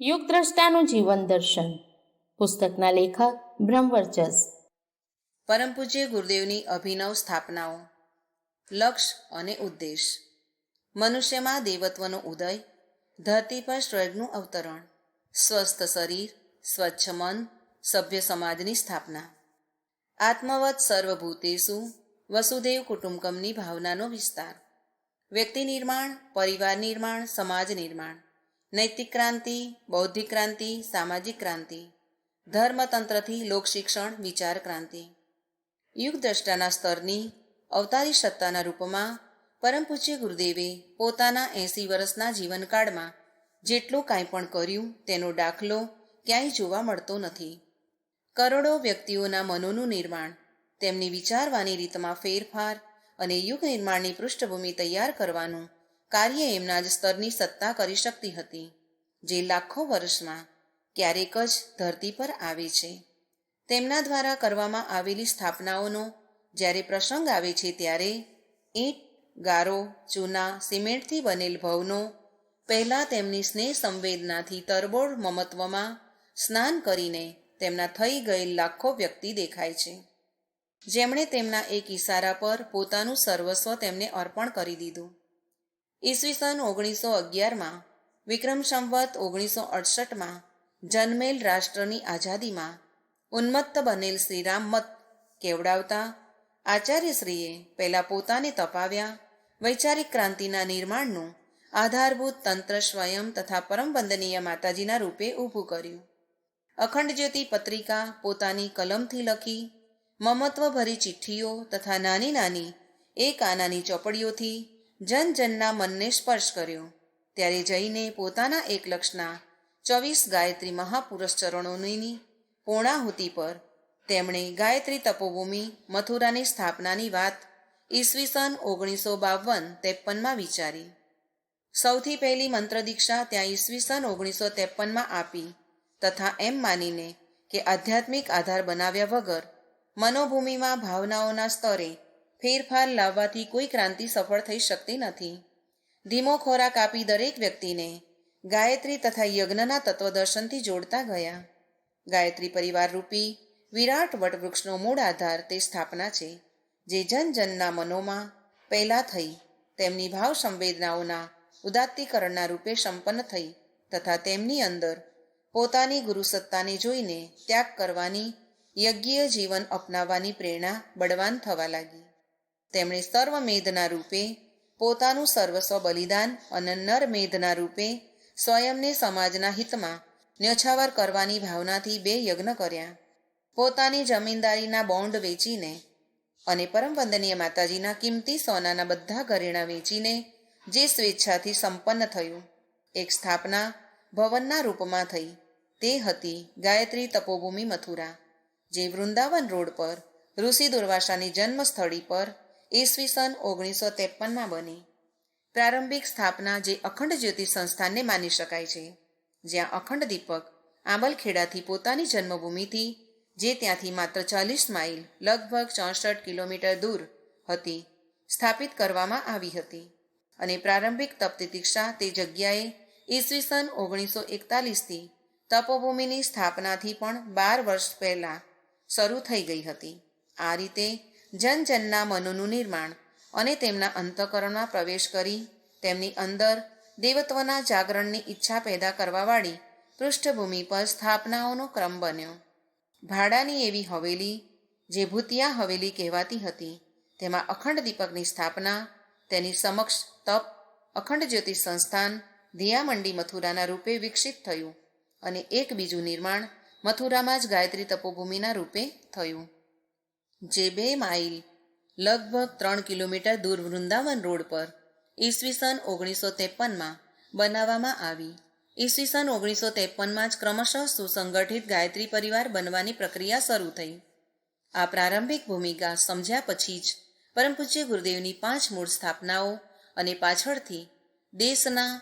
યુગદ્રષ્ટાનું જીવન દર્શન. પુસ્તકના લેખક બ્રહ્મવર્ચસ. પરમ પૂજ્ય ગુરુદેવની અભિનવ સ્થાપનાઓ. લક્ષ્ય અને ઉદ્દેશ. મનુષ્યમાં દેવત્વનો ઉદય, ધરતી પર સ્વર્ગનું અવતરણ, સ્વસ્થ શરીર, સ્વચ્છ મન, સભ્ય સમાજની સ્થાપના, આત્મવત સર્વભૂતેષુ વસુદેવ કુટુંબકમની ભાવનાનો વિસ્તાર, વ્યક્તિ નિર્માણ, પરિવાર નિર્માણ, સમાજ નિર્માણ, નૈતિક ક્રાંતિ, બૌદ્ધિક ક્રાંતિ, સામાજિક ક્રાંતિ, ધર્મતંત્રથી લોકશિક્ષણ, વિચાર ક્રાંતિ. યુગદ્રષ્ટાના સ્તરની અવતારી સત્તાના રૂપમાં પરમ પૂજ્ય ગુરુદેવે પોતાના 80 વર્ષના જીવનકાળમાં જેટલું કાંઈ પણ કર્યું તેનો દાખલો ક્યાંય જોવા મળતો નથી. કરોડો વ્યક્તિઓના મનોનું નિર્માણ, તેમની વિચારવાની રીતમાં ફેરફાર અને યુગ નિર્માણની પૃષ્ઠભૂમિ તૈયાર કરવાનું કાર્ય એમના જ સ્તરની સત્તા કરી શકતી હતી, જે લાખો વર્ષમાં ક્યારેક જ ધરતી પર આવે છે. તેમના દ્વારા કરવામાં આવેલી સ્થાપનાઓનો જ્યારે પ્રસંગ આવે છે ત્યારે ઈંટ, ગારો, ચૂના, સિમેન્ટથી બનેલ ભવનો પહેલાં તેમની સ્નેહ સંવેદનાથી તરબોળ મમત્વમાં સ્નાન કરીને તેમના થઈ ગયેલ લાખો વ્યક્તિ દેખાય છે, જેમણે તેમના એક ઈશારા પર પોતાનું સર્વસ્વ તેમને અર્પણ કરી દીધું. ઈસવીસન 1911માં વિક્રમ સંવત 1968માં જન્મેલ રાષ્ટ્રની આઝાદીમાં ઉન્મત્ત બનેલ શ્રીરામ મત કેવડાવતા આચાર્યશ્રીએ પહેલાં પોતાને તપાવ્યા વૈચારિક ક્રાંતિના નિર્માણનું આધારભૂત તંત્ર સ્વયં તથા પરમ વંદનીય માતાજીના રૂપે ઊભું કર્યું. અખંડ જ્યોતિ પત્રિકા પોતાની કલમથી લખી, મમત્વભરી ચિઠ્ઠીઓ તથા નાની નાની એક આનાની ચોપડીઓથી જન જનના મનને સ્પર્શ કર્યો. ત્યારે જઈને પોતાના એક લક્ષના 24 ગાયત્રી મહાપુરુષ ચરણોની પૂર્ણાહુતિ પર તેમણે ગાયત્રી તપોભૂમિ મથુરાની સ્થાપનાની વાત ઈસવીસન 1952-53માં વિચારી. સૌથી પહેલી મંત્ર દીક્ષા ત્યાં ઈસવીસન 1953માં આપી તથા એમ માનીને કે આધ્યાત્મિક આધાર બનાવ્યા વગર મનોભૂમિમાં ભાવનાઓના સ્તરે ફેરફાર લાવવાથી કોઈ ક્રાંતિ સફળ થઈ શકતી નથી. ધીમો ખોરાક આપી દરેક વ્યક્તિને ગાયત્રી તથા યજ્ઞના તત્વદર્શનથી જોડતા ગયા. ગાયત્રી પરિવાર રૂપી વિરાટ વટવૃક્ષનો મૂળ આધાર તે સ્થાપના છે, જે જન જનના મનોમાં પહેલાં થઈ તેમની ભાવ સંવેદનાઓના ઉદાત્તીકરણના રૂપે સંપન્ન થઈ તથા તેમની અંદર પોતાની ગુરુસત્તાને જોઈને ત્યાગ કરવાની, યજ્ઞીય જીવન અપનાવવાની પ્રેરણા બળવાન થવા લાગી. તેમણે સર્વમેધના રૂપે પોતાનું સર્વસ્વ બલિદાન અને નરમેધના રૂપે સ્વયંને સમાજના હિતમાં ન્યોછાવર કરવાની ભાવનાથી 2 યજ્ઞ કર્યા. પોતાની જમીનદારીના બોન્ડ વેચીને અને પરમ વંદનીય માતાજીના કિંમતી સોનાના બધા ઘરેણાં વેચીને જે સ્વેચ્છાથી સંપન્ન થયું, એક સ્થાપના ભવનના રૂપમાં થઈ. તે હતી ગાયત્રી તપોભૂમિ મથુરા, જે વૃંદાવન રોડ પર ઋષિ દુર્વાસાની જન્મસ્થળી પર ઈસવીસન 1953માં બની. પ્રારંભિક સ્થાપના જે અખંડ જ્યોતિ સંસ્થાનને માની શકાય છે, જ્યાં અખંડ દીપક આંબલખેડાથી પોતાની જન્મભૂમિથી, જે ત્યાંથી માત્ર 40 માઇલ લગભગ 64 કિલોમીટર દૂર હતી, સ્થાપિત કરવામાં આવી હતી. અને પ્રારંભિક તપતિતિક્ષા તે જગ્યાએ ઈસવીસન 1941થી તપોભૂમિની સ્થાપનાથી પણ 12 વર્ષ પહેલાં શરૂ થઈ ગઈ હતી. આ રીતે જન જનના મનોનું નિર્માણ અને તેમના અંતઃકરણમાં પ્રવેશ કરી તેમની અંદર દેવત્વના જાગરણની ઈચ્છા પેદા કરવાવાળી પૃષ્ઠભૂમિ પર સ્થાપનાઓનો ક્રમ બન્યો. ભાડાની એવી હવેલી, જે ભૂતિયા હવેલી કહેવાતી હતી, તેમાં અખંડ દીપકની સ્થાપના, તેની સમક્ષ તપ, અખંડ જ્યોતિ સંસ્થાન ધીયામંડી મથુરાના રૂપે વિકસિત થયું અને એક બીજું નિર્માણ મથુરામાં જ ગાયત્રી તપોભૂમિના રૂપે થયું, જે 2 માઇલ લગભગ 3 કિલોમીટર દૂર વૃંદાવન રોડ પર ઈસવીસન 1953માં બનાવવામાં આવી. ઈસવીસન 1953માં જ ક્રમશઃ સુસંગઠિત ગાયત્રી પરિવાર બનવાની પ્રક્રિયા શરૂ થઈ. આ પ્રારંભિક ભૂમિકા સમજ્યા પછી જ પરમ પૂજ્ય ગુરુદેવની 5 મૂળ સ્થાપનાઓ અને પાછળથી દેશના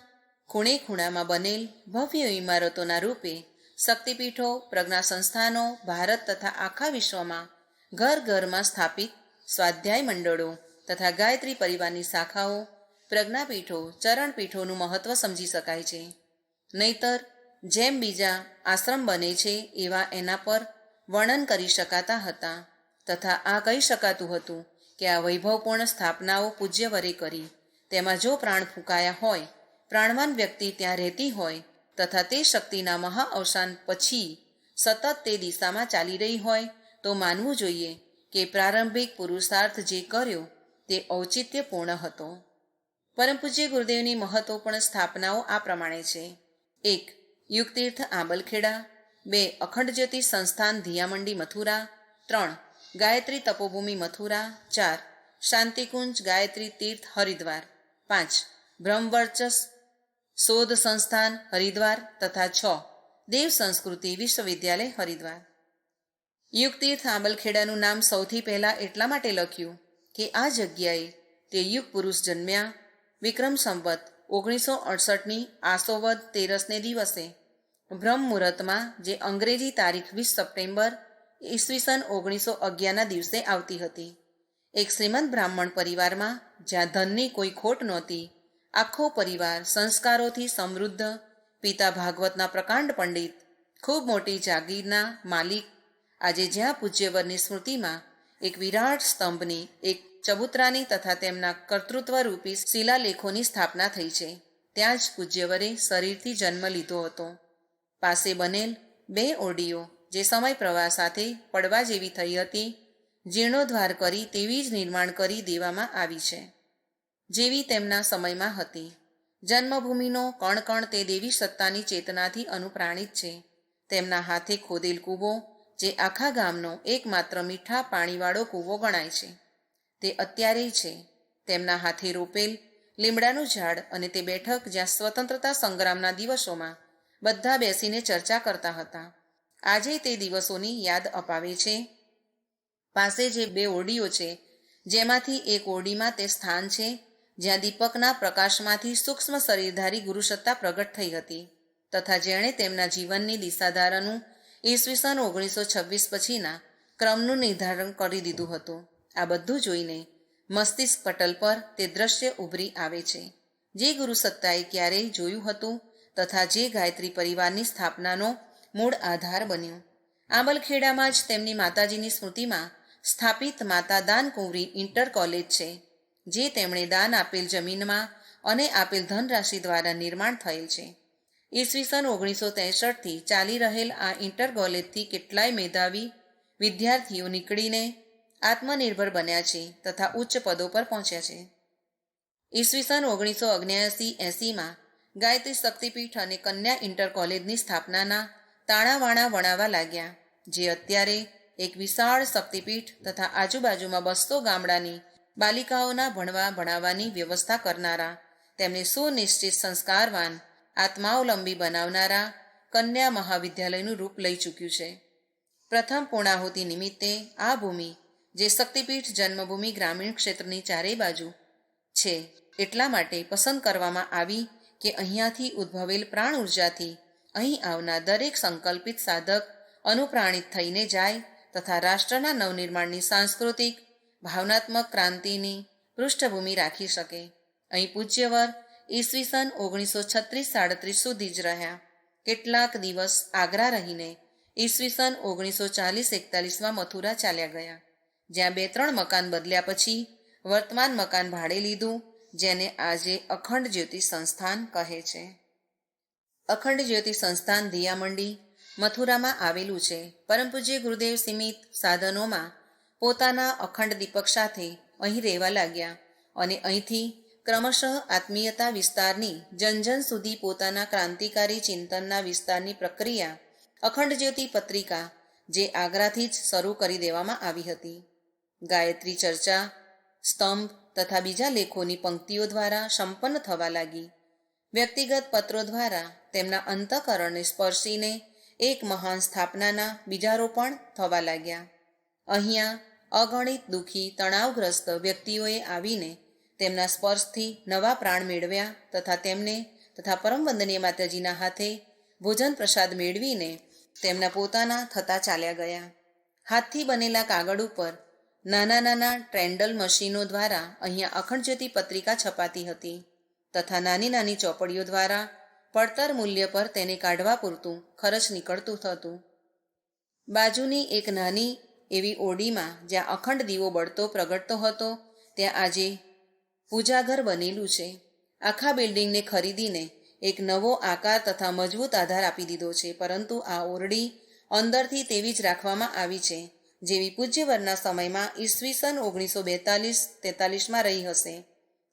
ખૂણે ખૂણામાં બનેલ ભવ્ય ઇમારતોના રૂપે શક્તિપીઠો, પ્રજ્ઞા સંસ્થાનો, ભારત તથા આખા વિશ્વમાં ઘર ઘરમાં સ્થાપિત સ્વાધ્યાય મંડળો તથા ગાયત્રી પરિવારની શાખાઓ, પ્રજ્ઞાપીઠો, ચરણપીઠોનું મહત્વ સમજી શકાય છે. નહીતર જેમ બીજા આશ્રમ બને છે એવા એના પર વર્ણન કરી શકાતા હતા, તથા આ કહી શકાતું હતું કે આ વૈભવપૂર્ણ સ્થાપનાઓ પૂજ્યવરે કરી તેમાં જો પ્રાણ ફૂંકાયા હોય, પ્રાણવાન વ્યક્તિ ત્યાં રહેતી હોય તથા તે શક્તિના મહા અવસાન પછી સતત તે દિશામાં ચાલી રહી હોય તો માનવું જોઈએ કે પ્રારંભિક પુરુષાર્થ જે કર્યો તે ઔચિત્યપૂર્ણ હતો. પરમ પૂજ્ય ગુરુદેવની મહત્વપૂર્ણ સ્થાપનાઓ આ પ્રમાણે છે: 1. યુગતીર્થ આંબલખેડા. 2. અખંડ જ્યોતિ સંસ્થાન ધિયામંડી મથુરા. 3. ગાયત્રી તપોભૂમિ મથુરા. 4. શાંતિકુંજ ગાયત્રી તીર્થ હરિદ્વાર. 5. બ્રહ્મવર્ચસ શોધ સંસ્થાન હરિદ્વાર તથા 6. દેવ સંસ્કૃતિ વિશ્વવિદ્યાલય હરિદ્વાર. યુગતીર્થ આંબલખેડાનું નામ સૌથી પહેલાં એટલા માટે લખ્યું કે આ જગ્યાએ તે યુગ પુરુષ જન્મ્યા. વિક્રમ સંવત 1968ની આસોવદ 13ને દિવસે બ્રહ્મ મુહૂર્તમાં, જે અંગ્રેજી તારીખ 20 સપ્ટેમ્બર ઈસવીસન 1911ના દિવસે આવતી હતી. એક શ્રીમંત બ્રાહ્મણ પરિવારમાં, જ્યાં ધનની કોઈ ખોટ નહોતી. આખો પરિવાર સંસ્કારોથી સમૃદ્ધ. પિતા ભાગવતના પ્રકાંડ પંડિત, ખૂબ મોટી જાગીરના માલિક. આજે જ્યાં પૂજ્યવરની સ્મૃતિમાં એક વિરાટ સ્તંભની, એક ચબૂતરાની તથા તેમના કર્તૃત્વરૂપી શિલાલેખોની સ્થાપના થઈ છે, ત્યાં જ પૂજ્યવરે શરીરથી જન્મ લીધો હતો. પાસે બનેલ 2 ઓરડીઓ, જે સમય પ્રવાહ સાથે પડવા જેવી થઈ હતી, જીર્ણોદ્ધાર કરી તેવી જ નિર્માણ કરી દેવામાં આવી છે, જેવી તેમના સમયમાં હતી. જન્મભૂમિનો કણ કણ તે દેવી સત્તાની ચેતનાથી અનુપ્રાણિત છે. તેમના હાથે ખોદેલ કૂવો, જે આખા ગામનો એકમાત્ર મીઠા પાણીવાળો કૂવો ગણાય છે, તે અત્યારે છે. તેમના હાથે રોપેલ લીમડાનું ઝાડ અને તે બેઠક, જ્યાં સ્વતંત્રતા સંગ્રામના દિવસોમાં બધા બેસીને ચર્ચા કરતા હતા, આજે તે દિવસોની યાદ અપાવે છે. પાસે જે 2 ઓરડીઓ છે, જેમાંથી એક ઓરડીમાં તે સ્થાન છે જ્યાં દીપકના પ્રકાશમાંથી સૂક્ષ્મ શરીરધારી ગુરુસત્તા પ્રગટ થઈ હતી, તથા જેણે તેમના જીવનની દિશાધારાનું ઈસવીસન 1926 પછીના ક્રમનું નિર્ધારણ કરી દીધું હતું. આ બધું જોઈને મસ્તિષ્ક પટલ પર તે દ્રશ્ય ઉભરી આવે છે, જે ગુરુસત્તાએ ક્યારેય જોયું હતું તથા જે ગાયત્રી પરિવારની સ્થાપનાનો મૂળ આધાર બન્યું. આંબલખેડામાં જ તેમની માતાજીની સ્મૃતિમાં સ્થાપિત માતા દાનકુંવરી ઇન્ટર કોલેજ છે, જે તેમણે દાન આપેલ જમીનમાં અને આપેલ ધનરાશિ દ્વારા નિર્માણ થયેલ છે. ઈસવીસન 1963થી ચાલી રહેલ આ ઇન્ટર કોલેજથી કેટલાય મેધાવી વિદ્યાર્થીઓ નીકળીને આત્મનિર્ભર બન્યા છે તથા ઉચ્ચ પદો પર પહોંચ્યા છે. ઈસવીસન 1979-80માં ગાયત્રી શક્તિપીઠ અને કન્યા ઇન્ટર કોલેજની સ્થાપનાના તાણાવાણા વણાવા લાગ્યા, જે અત્યારે એક વિશાળ શક્તિપીઠ તથા આજુબાજુમાં 200 ગામડાની બાલિકાઓના ભણાવવાની વ્યવસ્થા કરનારા, તેમને સુનિશ્ચિત સંસ્કારવાન, આત્માવલંબી બનાવનારા કન્યા મહાવિદ્યાલયનું રૂપ લઈ ચૂક્યું છે. પ્રથમ પૂર્ણાહુતિ નિમિત્તે આ ભૂમિ, જે શક્તિપીઠ જન્મભૂમિ ગ્રામીણ ક્ષેત્રની ચારેય બાજુ છે, એટલા માટે પસંદ કરવામાં આવી કે અહીંયાથી ઉદ્ભવેલ પ્રાણ ઉર્જાથી અહીં આવનાર દરેક સંકલ્પિત સાધક અનુપ્રાણિત થઈને જાય તથા રાષ્ટ્રના નવનિર્માણની સાંસ્કૃતિક ભાવનાત્મક ક્રાંતિની પૃષ્ઠભૂમિ રાખી શકે. અહીં પૂજ્યવર ઈસવીસન 1936-37 સુધી જ રહ્યા. કેટલાક દિવસ આગ્રા રહીને ઈસવીસન 1940-41માં મથુરા ચાલ્યા ગયા, જ્યાં 2-3 મકાન બદલ્યા પછી વર્તમાન મકાન ભાડે લીધું, જેને આજે અખંડ જ્યોતિ સંસ્થાન કહે છે. અખંડ જ્યોતિ સંસ્થાન ધિયામંડી મથુરામાં આવેલું છે. પરમ પૂજ્ય ગુરુદેવ સીમિત સાધનોમાં પોતાના અખંડ દીપક સાથે અહીં રહેવા લાગ્યા અને અહીંથી ક્રમશઃ આત્મીયતા વિસ્તારની જન સુધી પોતાના ક્રાંતિકારી ચિંતનના વિસ્તારની પ્રક્રિયા અખંડ જ્યોતિ પત્રિકા, જે આગ્રાથી જ શરૂ કરી દેવામાં આવી હતી, ગાયત્રી ચર્ચા, સ્તંભ તથા બીજા લેખોની પંક્તિઓ દ્વારા સંપન્ન થવા લાગી. વ્યક્તિગત પત્રો દ્વારા તેમના અંતઃકરણને સ્પર્શીને એક મહાન સ્થાપનાના બીજારોપણ થવા લાગ્યા. અહીંયા અગણિત દુઃખી તણાવગ્રસ્ત વ્યક્તિઓએ આવીને તેમના સ્પર્શથી નવા પ્રાણ મેળવ્યા તથા તેમને તથા પરમ વંદનીય માતાજીના હાથે ભોજન પ્રસાદ મેળવીને તેમના પોતાના થતા ચાલ્યા ગયા. હાથથી બનેલા કાગળ ઉપર નાના નાના ટ્રેન્ડલ મશીનો દ્વારા અહીંયા અખંડ જ્યોતિ પત્રિકા છપાતી હતી તથા નાની નાની ચોપડીઓ દ્વારા પડતર મૂલ્ય પર તેને કાઢવા પૂરતું ખર્ચ નીકળતું થતું. બાજુની એક નાની એવી ઓરડીમાં જ્યાં અખંડ દીવો બળતો પ્રગટતો હતો ત્યાં આજે પૂજાઘર બનેલું છે. આખા બિલ્ડિંગને ખરીદીને એક નવો આકાર તથા મજબૂત આધાર આપી દીધો છે. પરંતુ આ ઓરડી અંદરથી તેવી જ રાખવામાં આવી છે જેવી પૂજ્યવરના સમયમાં ઈસવીસન 1942-43માં રહી હશે.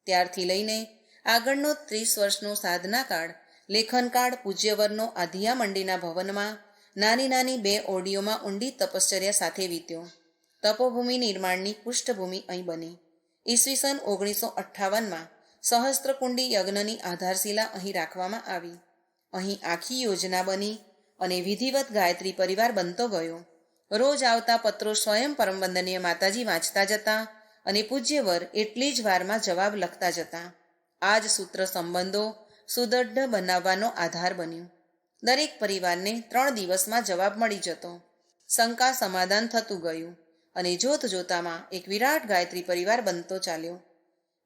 ત્યારથી લઈને આગળનો 30 વર્ષનો સાધનાકાળ, લેખનકાળ પૂજ્યવરનો આધિયા મંડીના ભવનમાં નાની નાની 2 ઓરડીઓમાં ઊંડી તપશ્ચર્યા સાથે વીત્યો. તપોભૂમિ નિર્માણની પૃષ્ઠભૂમિ અહીં બની. ઈસવીસન 1958માં સહસ્ત્રકુંડી યજ્ઞની આધારશિલા અહીં રાખવામાં આવી. અહીં આખી યોજના બની અને વિધિવત ગાયત્રી પરિવાર બનતો ગયો. રોજ આવતા પત્રો સ્વયં પરમવંદનીય માતાજી વાંચતા જતા અને પૂજ્યવર એટલી જ વારમાં જવાબ લખતા જતા. આ જ સૂત્ર સંબંધો સુદૃઢ બનાવવાનો આધાર બન્યું. દરેક પરિવારને 3 દિવસમાં જવાબ મળી જતો. શંકા સમાધાન થતું ગયું અને જોત જોતામાં એક વિરાટ ગાયત્રી પરિવાર બનતો ચાલ્યો.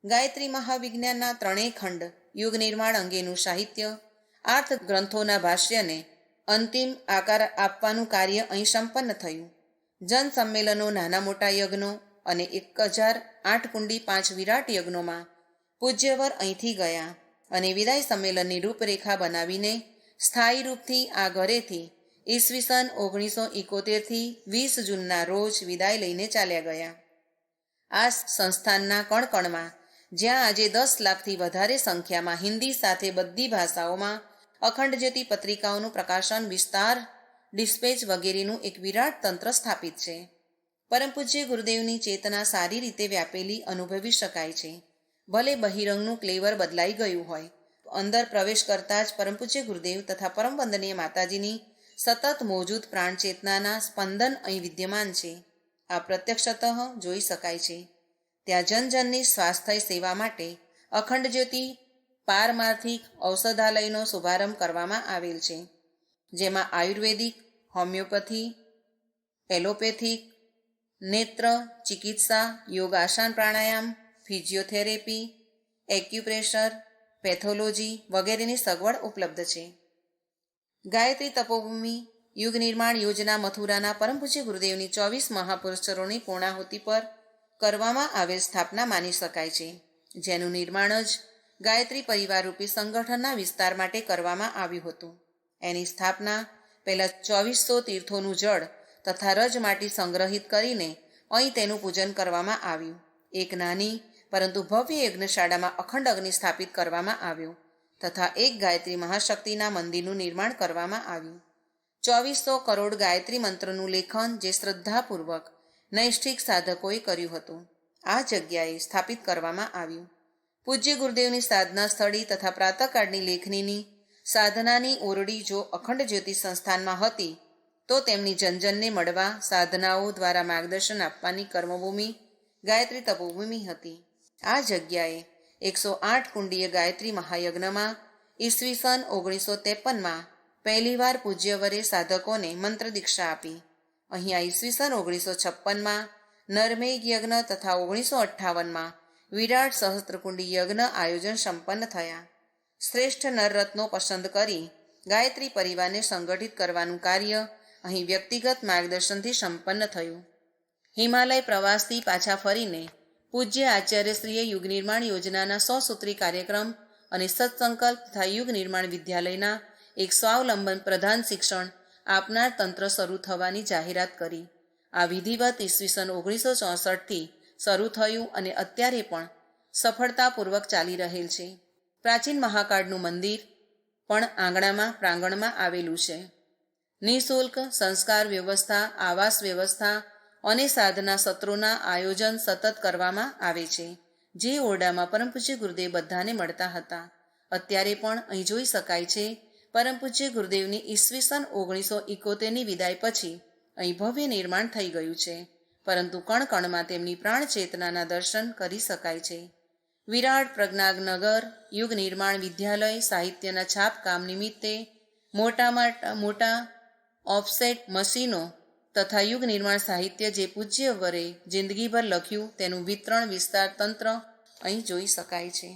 ગાયત્રી મહાવિજ્ઞાનના 3 ખંડ યુગ નિર્માણ અંગેનું સાહિત્ય, આર્થ ગ્રંથોના ભાષ્યને અંતિમ આકાર આપવાનું કાર્ય અહીં સંપન્ન થયું. જન સંમેલનો, નાના મોટા યજ્ઞો અને 1008 કુંડી 5 વિરાટ યજ્ઞોમાં પૂજ્યવર અહીંથી ગયા અને વિદાય સંમેલનની રૂપરેખા બનાવીને સ્થાયી રૂપથી આ ઘરેથી ઈસવીસન 1971થી 20 જૂનના રોજ વિદાય લઈને ચાલ્યા ગયા. આ સંસ્થાનના કણકણમાં જ્યાં આજે 10 લાખથી વધારે સંખ્યામાં હિન્દી સાથે બધી ભાષાઓમાં અખંડ જ્યોતિ પત્રિકાઓનું પ્રકાશન, વિસ્તાર, ડિસ્પેચ વગેરેનું એક વિરાટ તંત્ર સ્થાપિત છે. પરમ પૂજ્ય ગુરુદેવની ચેતના સારી રીતે વ્યાપેલી અનુભવી શકાય છે. ભલે બહિરંગનું ક્લેવર બદલાઈ ગયું હોય, અંદર પ્રવેશ કરતા જ પરમ પૂજ્ય ગુરુદેવ તથા પરમ વંદનીય માતાજીની સતત મોજૂદ પ્રાણ ચેતનાના સ્પંદન અહીં વિદ્યમાન છે. આ પ્રત્યક્ષતઃ જોઈ શકાય છે. ત્યાં જનજનની સ્વાસ્થ્ય સેવા માટે અખંડ જ્યોતિ પારમાર્થિક ઔષધાલયનો શુભારંભ કરવામાં આવેલ છે, જેમાં આયુર્વેદિક, હોમિયોપેથી, એલોપેથિક, નેત્ર ચિકિત્સા, યોગ, આસન, પ્રાણાયામ, ફિઝિયોથેરેપી, એક્યુપ્રેશર, પેથોલોજી વગેરેની સગવડ ઉપલબ્ધ છે. ગાયત્રી તપોભૂમિ યુગ નિર્માણ યોજના મથુરાના પરમ પૂજ્ય ગુરુદેવની 24 મહાપુરુષોની પૂર્ણાહુતિ પર કરવામાં આવેલ સ્થાપના માની શકાય છે, જેનું નિર્માણ જ ગાયત્રી પરિવાર રૂપી સંગઠનના વિસ્તાર માટે કરવામાં આવ્યું હતું. એની સ્થાપના પહેલાં 2400 તીર્થોનું જળ તથા રજ માટી સંગ્રહિત કરીને અહીં તેનું પૂજન કરવામાં આવ્યું. એક નાની પરંતુ ભવ્ય યજ્ઞશાળામાં અખંડ અગ્નિ સ્થાપિત કરવામાં આવ્યો તથા એક ગાયત્રી મહાશક્તિના મંદિરનું નિર્માણ કરવામાં આવ્યું. 2400 કરોડ ગાયત્રી મંત્રનું લેખન જે શ્રદ્ધાપૂર્વક નૈષ્ઠિક સાધકોએ કર્યું હતું, આ જગ્યાએ સ્થાપિત કરવામાં આવ્યું. પૂજ્ય ગુરુદેવની સાધના સ્થળી તથા પ્રાતઃકાળની લેખનીની સાધનાની ઓરડી જો અખંડ જ્યોતિ સંસ્થાનમાં હતી તો તેમની જનજનને મળવા, સાધનાઓ દ્વારા માર્ગદર્શન આપવાની કર્મભૂમિ ગાયત્રી તપોભૂમિ હતી. આ જગ્યાએ 108 કુંડીય ગાયત્રી મહાયજ્ઞમાં ઈસવીસન 1953માં પહેલીવાર પૂજ્યવરે સાધકોને મંત્ર દીક્ષા આપી. અહીંયા ઈસવીસન 1956માં નરમેઘ યજ્ઞ તથા 1958માં વિરાટ સહસ્ત્રકુંડી યજ્ઞ આયોજન સંપન્ન થયા. શ્રેષ્ઠ નરરત્નો પસંદ કરી ગાયત્રી પરિવારને સંગઠિત કરવાનું કાર્ય અહીં વ્યક્તિગત માર્ગદર્શનથી સંપન્ન થયું. હિમાલય પ્રવાસથી પાછા ફરીને પૂજ્ય આચાર્યશ્રીએ યુગ નિર્માણ યોજનાના 100 સૂત્રી કાર્યક્રમ અને સત્સંકલ્પ તથા યુગ નિર્માણ વિદ્યાલયના એક સ્વાવલંબન પ્રધાન શિક્ષણ આપનાર તંત્ર શરૂ થવાની જાહેરાત કરી. આ વિધિવત ઈસવીસન 1964થી શરૂ થયું અને અત્યારે પણ સફળતાપૂર્વક ચાલી રહેલ છે. પ્રાચીન મહાકાળનું મંદિર પણ પ્રાંગણમાં આવેલું છે. નિઃશુલ્ક સંસ્કાર વ્યવસ્થા, આવાસ વ્યવસ્થા અને સાધના સત્રોના આયોજન સતત કરવામાં આવે છે. જે ઓરડામાં પરમ પૂજ્ય ગુરુદેવ બધાને મળતા હતા, અત્યારે પણ અહીં જોઈ શકાય છે. પરમ પૂજ્ય ગુરુદેવની ઈસવીસન 1971ની વિદાય પછી અહીં ભવ્ય નિર્માણ થઈ ગયું છે, પરંતુ કણકણમાં તેમની પ્રાણ ચેતનાના દર્શન કરી શકાય છે. વિરાટ પ્રજ્ઞાનગર યુગ નિર્માણ વિદ્યાલય સાહિત્યના છાપકામ નિમિત્તે મોટા ઓફસેટ મશીનો તથા યુગ નિર્માણ સાહિત્ય જે પૂજ્યવરે જિંદગીભર લખ્યું તેનું વિતરણ વિસ્તાર તંત્ર અહીં જોઈ શકાય છે.